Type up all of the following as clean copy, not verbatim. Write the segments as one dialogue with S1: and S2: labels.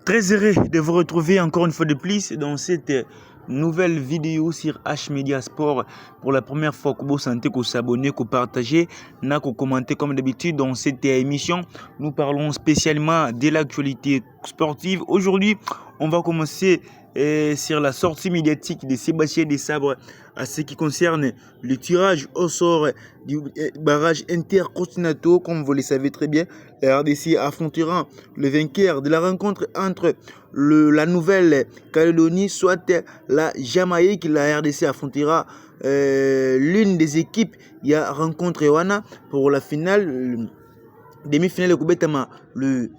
S1: Très heureux de vous retrouver encore une fois de plus dans cette nouvelle vidéo sur H Media Sport. Pour la première fois, que vous sentez que vous s'abonnez, que vous partagez, que vous commentez comme d'habitude dans cette émission. Nous parlons spécialement de l'actualité sportive. Aujourd'hui, on va commencer sur la sortie médiatique de Sébastien Desabre à ce qui concerne le tirage au sort du barrage intercontinental. Comme vous le savez très bien, la RDC affrontera le vainqueur de la rencontre entre la Nouvelle-Calédonie, soit la Jamaïque. La RDC affrontera l'une des équipes. Il y a rencontre Wana pour la finale, demi-finale le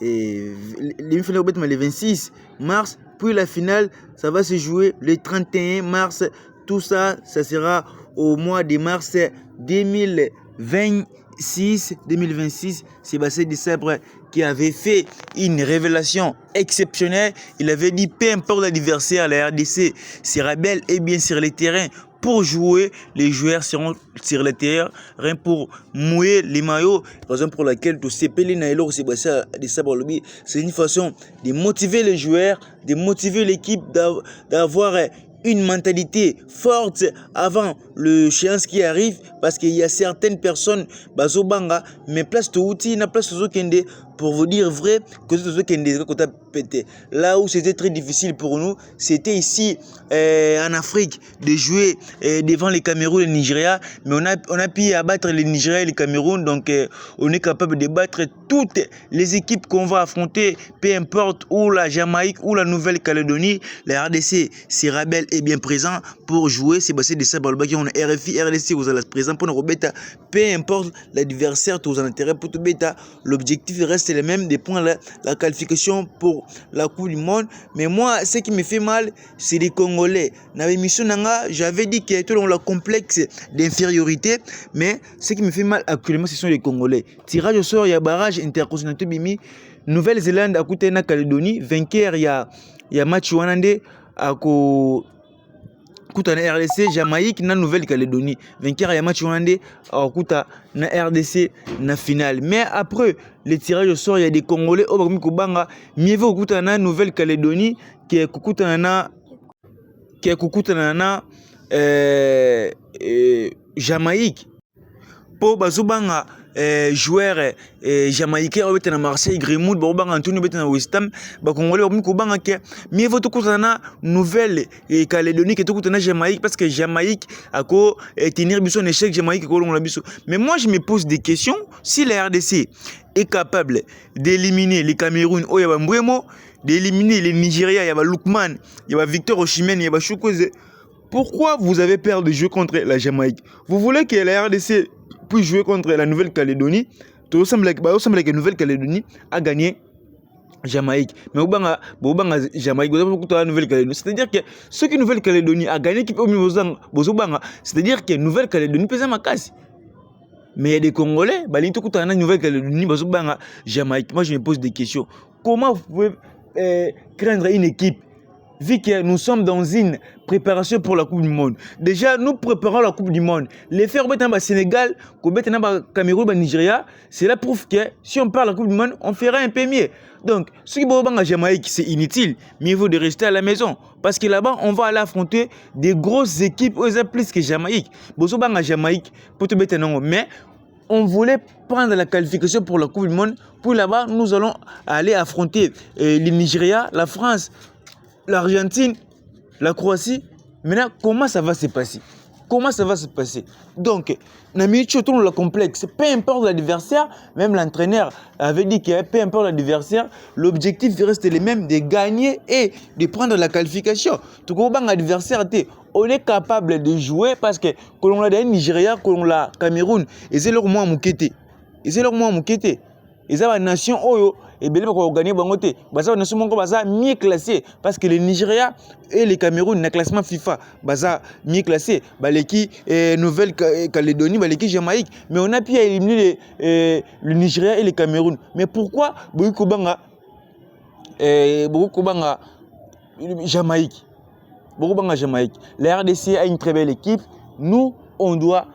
S1: le 26 mars, puis la finale, ça va se jouer le 31 mars. Tout ça, ça sera au mois de mars 2026. Sébastien Desabre qui avait fait une révélation exceptionnelle. Il avait dit, peu importe l'adversaire, la RDC sera bel et bien sur les terrains. Pour jouer, les joueurs seront sur le terrain pour mouiller les maillots. Raison pour laquelle tout CPL Nailo Sébastien Desabre, c'est une façon de motiver les joueurs, de motiver l'équipe, d'avoir une mentalité forte avant le séance qui arrive, parce qu'il y a certaines personnes bazobanga mais place to outil na place to kende, pour vous dire vrai que to kende ko ta pété. Là où c'était très difficile pour nous, c'était ici en Afrique de jouer devant les Cameroun et le Nigeria, mais on a pu abattre le Nigeria et le Cameroun, donc on est capable de battre toutes les équipes qu'on va affronter, peu importe où la Jamaïque ou la Nouvelle-Calédonie. La RDC sera belle et bien présent pour jouer. Sébastien Desabre qui on a RFI RDC, vous allez présent pour nous bêta, peu importe l'adversaire, tous en intérêt pour tout bêta. L'objectif reste le même, de prendre la qualification pour la Coupe du Monde. Mais moi, ce qui me fait mal, c'est les Congolais. Dans l'émission Nanga, j'avais dit qu'il y a tout le complexe d'infériorité, mais ce qui me fait mal actuellement, ce sont les Congolais. Tirage au sort, il y a barrage intercontinental Bimi, Nouvelle-Zélande à côté de Calédonie, vainqueur, il y a match Wanande à Kuta na RDC, Jamaïque na Nouvelle-Calédonie. Vainqueur ya match Wanande à Kuta na RDC na finale. Mais après le tirage au sort, il y a des Congolais au Bakoumi Kubanga, mieux vaut Kuta na Nouvelle-Calédonie qui est Kuta na Jamaïque. Pour Bazubanga joueur jamaïcain au na Marseille, Greenwood, Bobanga Antonio beta na West Ham, ba Congolais au Kubanga que mieux vaut Kuta na Nouvelle-Calédonie que Kuta na Jamaïque, parce que Jamaïque a ko tenir biso un échec Jamaïque ko la biso. Mais moi je me pose des questions. Si la RDC est capable d'éliminer les Cameroun au Yaba Mbouemo, d'éliminer les Nigeria, Yaba Lookman, Yaba Victor Osimhen, Yaba Chukwueze, pourquoi vous avez peur de jouer contre la Jamaïque? Vous voulez que la RDC puisse jouer contre la Nouvelle-Calédonie? Tout semble que la Nouvelle-Calédonie a gagné Jamaïque. Mais au Jamaïque, la Nouvelle-Calédonie. C'est-à-dire que ce que Nouvelle-Calédonie a gagné, c'est-à-dire que Nouvelle-Calédonie pèse ma casse. Mais il y a des Congolais, la Nouvelle-Calédonie, Jamaïque. Moi je me pose des questions. Comment vous pouvez craindre une équipe, vu que nous sommes dans une préparation pour la Coupe du Monde? Déjà, nous préparons la Coupe du Monde. Les faire au Sénégal, au Cameroun, au Nigeria, cela prouve que si on parle de la Coupe du Monde, on fera un peu mieux. Donc, ce qui est en Jamaïque, c'est inutile. Mieux vaut de rester à la maison. Parce que là-bas, on va aller affronter des grosses équipes, plus que Jamaïque. Jamaïque, mais on voulait prendre la qualification pour la Coupe du Monde. Puis là-bas, nous allons aller affronter le Nigeria, la France, l'Argentine, la Croatie. Maintenant, comment ça va se passer? Comment ça va se passer? Donc, dans le complexe, peu importe l'adversaire, même l'entraîneur avait dit que peu importe l'adversaire, l'objectif reste le même, de gagner et de prendre la qualification. Tout comme l'adversaire, on est capable de jouer parce que quand on a le Nigeria, quand on a le Cameroun, et c'est leur moins moukete. Et c'est leur moins moukete. Et ça va nation Oyo. Et bien, on va gagner Bangote. Baza nation Mongo Baza mieux classé. Parce que le Nigeria et le Cameroun, dans le classement FIFA, Baza mieux classé. Baleki Nouvelle-Calédonie, Baleki Jamaïque. Mais on a pu éliminer le Nigeria et le Cameroun. Mais pourquoi Bouykou Banga Jamaïque? La RDC a une très belle équipe. Nous, on doit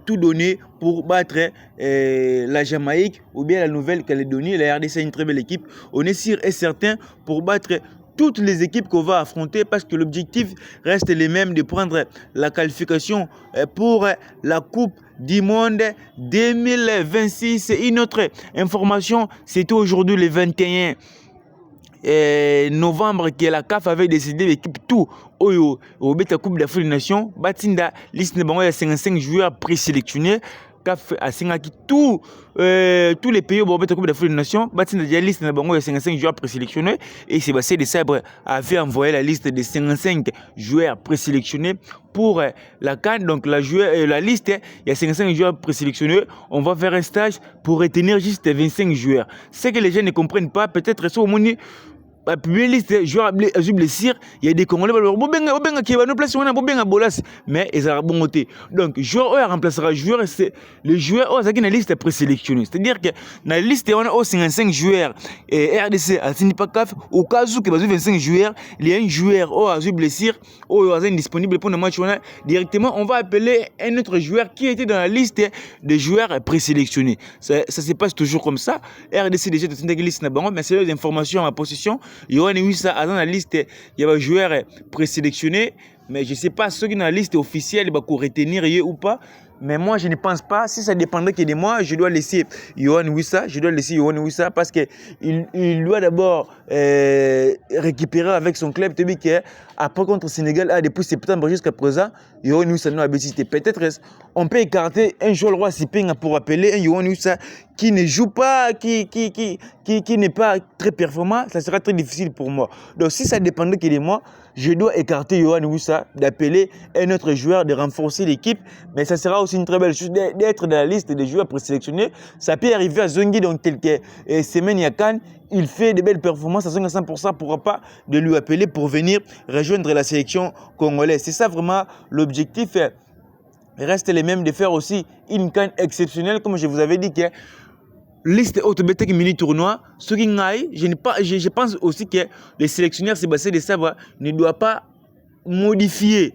S1: tout donner pour battre la Jamaïque ou bien la Nouvelle-Calédonie. La RDC est une très belle équipe. On est sûr et certain pour battre toutes les équipes qu'on va affronter parce que l'objectif reste le même de prendre la qualification pour la Coupe du Monde 2026. Une autre information, c'était aujourd'hui le 21 novembre que la CAF avait décidé l'équipe tout au Beta Coupe d'Afrique des Nations. Batinda liste de 55 joueurs présélectionnés. CAF a signé tous les pays au Beta Coupe d'Afrique des Nations. Batinda déjà liste de 55 joueurs présélectionnés et Sébastien Desabre avait envoyé la liste de 55 joueurs présélectionnés pour la CAN. Donc la liste, il y a 55 joueurs présélectionnés. On va faire un stage pour retenir juste 25 joueurs. Ce que les gens ne comprennent pas, peut-être c'est au moins la première liste joueurs blessés, il y a des Congolais qui vont nous placer on bolas mais ils ont bon côté. Donc joueur remplacera joueur, c'est le joueur qui est dans la liste présélectionnée. C'est-à-dire que dans la liste on a 55 joueurs et RDC a signé pas CAF au cas où que 25 joueurs, il y a un joueur qui a blessé ou est indisponible pour le match directement on va appeler un autre joueur qui était dans la liste des joueurs présélectionnés. Ça se passe toujours comme ça. RDC déjà dans une liste mais c'est les informations à ma possession. Yohan Wissa a dans la liste, il y a des joueurs présélectionnés, mais je ne sais pas ceux qui sont dans la liste officielle pour retenir ou pas. Mais moi, je ne pense pas. Si ça dépendrait que de moi, je dois laisser Yohan Wissa. Je dois laisser Yohan Wissa parce qu'il doit d'abord récupérer avec son club. Après contre le Sénégal, depuis septembre jusqu'à présent, Yohan Wissa n'a pas été. Peut-être on peut écarter un joueur roi Siping pour appeler un Yohan Wissa qui ne joue pas, qui n'est pas très performant. Ça sera très difficile pour moi. Donc si ça dépendrait que de moi, je dois écarter Yohan Wissa, d'appeler un autre joueur, de renforcer l'équipe. Mais ça sera aussi une très belle chose d'être dans la liste des joueurs présélectionnés. Ça peut arriver à Zongi dans quelques semaines, Yakan. Il fait de belles performances à 100%, pourra pas de lui appeler pour venir rejoindre la sélection congolaise. C'est ça vraiment l'objectif. Reste les mêmes de faire aussi une CAN exceptionnelle, comme je vous avais dit que liste autobétique mini tournoi, ce qui je pense aussi que le sélectionneur Sébastien Desabre ne doit pas modifier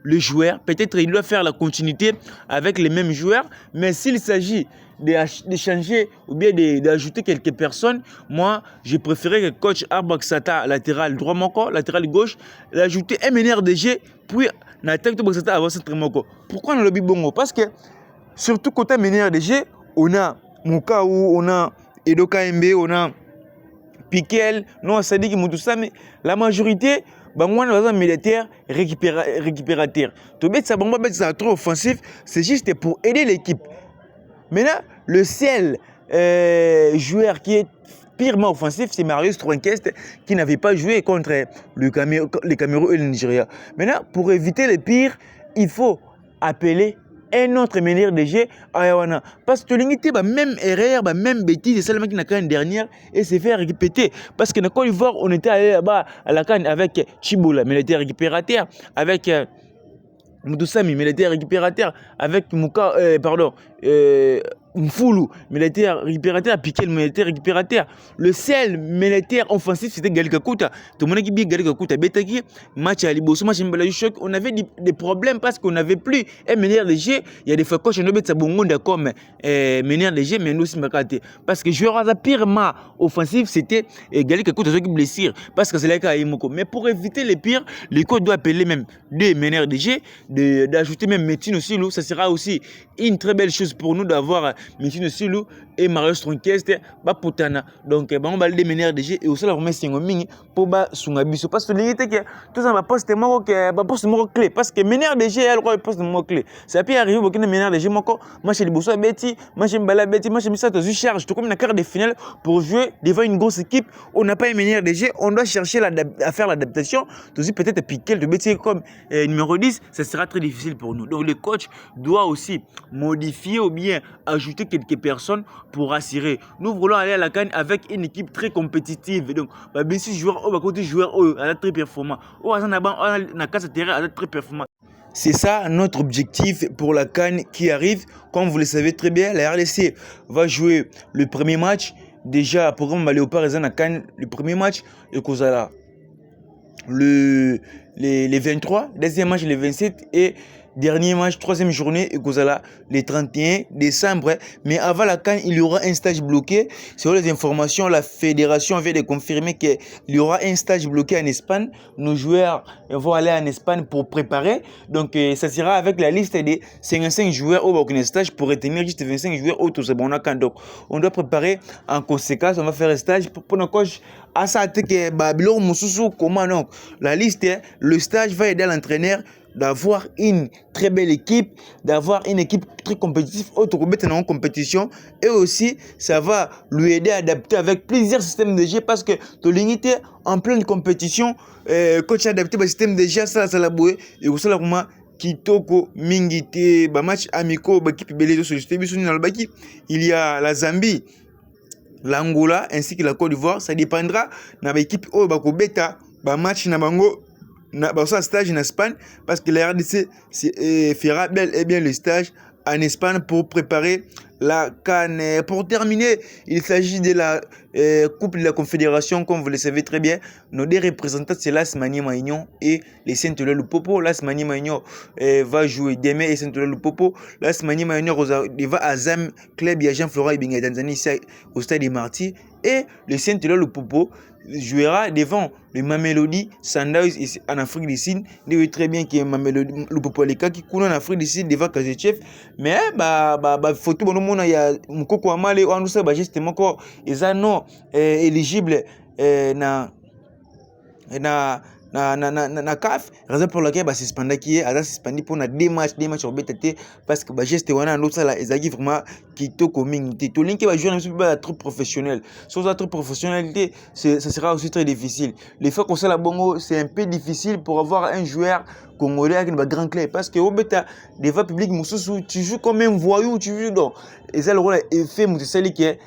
S1: le joueur. Peut-être il doit faire la continuité avec les mêmes joueurs, mais s'il s'agit de changer ou bien d'ajouter quelques personnes, moi je préférais que coach Arbaksata latéral droit moko, latéral gauche, l'ajouter un meneur de jeu, puis l'attaque de Arbaksata avant ce trimoko. Pourquoi on le dit bongo? Parce que surtout côté meneur de jeu, on a Mouka où on a Edo KMB, on a Piquel, non Sadik Moutoussame, la majorité un militaire récupérateur. Tu mets ça trop offensif, c'est juste pour aider l'équipe. Maintenant, le seul joueur qui est purement offensif, c'est Marius Tronquest qui n'avait pas joué contre le Cameroun et le Nigeria. Maintenant, pour éviter le pire, il faut appeler un autre meneur de jeu à Ayawana. Parce que l'unité, même erreur, même bêtise, c'est seulement qui n'a qu'une dernière et c'est fait répéter. Parce que dans Côte d'Ivoire, on était allé là-bas à la canne avec Chiboula, militaire récupérateur, avec Moutoussami, militaire récupérateur, avec Mouka, Mfoulou, militaire récupérateur, Piquel, militaire récupérateur. Le seul militaire offensif, c'était Galika Kouta. Tout le monde qui dit Galika Kouta, Betaki, match à Liboso, match à choc. On avait des problèmes parce qu'on n'avait plus un meneur de jeu. Il y a des fois, quand je ne sais pas comme meneur de jeu, mais nous aussi, parce que joueur purement offensif, c'était Galika Kouta, qui blessure. Parce que c'est là qu'il y a Imoko. Mais pour éviter les pires, les codes doivent appeler même des meneurs de jeu, d'ajouter même Métine aussi. Ça sera aussi une très belle chose pour nous d'avoir Métine Silou et Marius Tronquest Baputana. Donc, on va les meneurs de jeu et aussi la remettre sur Ming pour Sungabiso. Parce que l'unité que tout ça va poster mon clé. Parce que meneur de jeu, elle va poster mon clé. Ça peut arriver pour que les meneurs de jeu, moi, je suis Bosso Betty, moi, je suis Mbala Betty, moi, je suis Misato Charge. Tout comme une carte de finale pour jouer devant une grosse équipe. On n'a pas un meneur de jeu, on doit chercher à faire l'adaptation. Aussi, peut-être piquer le Betty comme numéro 10, ça sera très difficile pour nous. Donc, le coach doit aussi modifier ou bien ajouter quelques personnes pour assurer. Nous voulons aller à la CAN avec une équipe très compétitive. Donc, bien sûr, joueurs très performants. Très performant. C'est ça notre objectif pour la CAN qui arrive. Comme vous le savez très bien, la RDC va jouer le premier match. Déjà, programme Léopard et Zana CAN, le premier match, et Kozala. les 23, deuxième match le 27 et dernier match, troisième journée, et Kozala le 31 décembre. Mais avant la CAN, il y aura un stage bloqué. Selon les informations, la fédération vient de confirmer qu'il y aura un stage bloqué en Espagne. Nos joueurs vont aller en Espagne pour préparer. Donc, ça sera avec la liste des 55 joueurs au Burkina stage pour retenir juste 25 joueurs au Toussaint. Donc, on doit préparer en conséquence. On va faire un stage pour nos coachs. À ça, comment donc la liste, le stage va aider l'entraîneur d'avoir une très belle équipe, d'avoir une équipe très compétitive, autre en compétition, et aussi ça va lui aider à adapter avec plusieurs systèmes de jeu parce que tu limité en pleine compétition, coach a adapté le système de jeu, ça la bouée, et aussi là vraiment kitoko mingité, match amicaux, il y a la Zambie, l'Angola ainsi que la Côte d'Ivoire. Ça dépendra de l'équipe au beta match na bango na stage en Espagne parce que la RDC fera bel et bien le stage en Espagne pour préparer la CAN. Pour terminer, il s'agit de la Coupe de la Confédération, comme vous le savez très bien. Nos deux représentants, c'est Las Maniema Union et les Saint-Ouen Lupopo. Las Maniema Union va jouer demain et Saint-Ouen Lupopo. Las Maniema Union va à Zam, club Jean Flora Ibinga Tanzanie au stade des Martyrs. Et le Saint-Ouen Lupopo jouera devant le Mamelodi Sundowns en Afrique du Sud. Vous savez très bien que Mamelodi Lupopo qui coule en Afrique du Sud devant Kazetchef. Mais photo bon monde il y a Mukoko Amale on nous sait justement quoi ils sont non éligibles na CAF, raison pour laquelle c'est suspendu qui est suspendu pour deux matchs au BTT parce que geste wana ndo sala ezaki vraiment kitoko mingi to link va jouer un peu trop professionnel. Sans être professionnalité, ça sera aussi très difficile. Les fois qu'on ça la bongo, c'est un peu difficile pour avoir un joueur congolais avec une grande clé parce que au bêta des va public mususu tu joues comme un voyou, tu joues donc et ça le rôle effet mutsali qui est.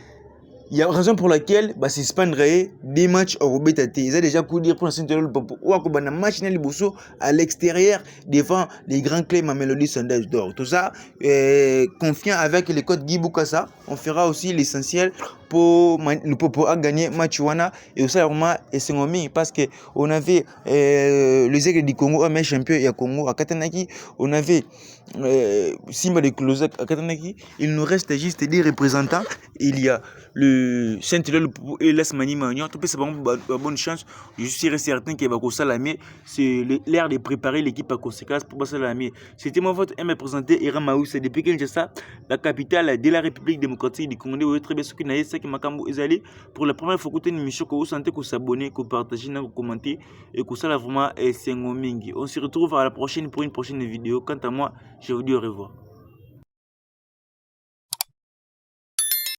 S1: Il y a raison pour laquelle c'est suspendrait des matchs au BTT. Ils ont déjà coup dire pour la Saint-Ouen ou à un match à l'extérieur devant les grands clés Mamelodi Sundowns d'or. Tout ça, confiant avec les codes Guy Boukassa, on fera aussi l'essentiel pour gagner match wana et aussi vraiment et parce que on avait les aigles du Congo un champion et à Congo à Katanaki, on avait Simba de Closet à Katanaki. Il nous reste juste des représentants. Il y a le Saint-Ouen et Las Maniema Union. Tout ça c'est bonne chance. Je suis certain qu'il va Salamé. C'est l'heure de préparer l'équipe à conséquence pour Salamé. C'était mon vote me présenter Iram Maoussa depuis Kinshasa, la capitale de la République démocratique du Congo. Vous très bien ce qui n'a pas Makambo Ezali. Pour la première fois que vous avez une émission, que vous sentez que vous s'abonnez, que vous partagez, que vous commentez et que ça là vraiment c'est un mingi. On se retrouve à la prochaine pour une prochaine vidéo. Quant à moi, je vous dis au revoir.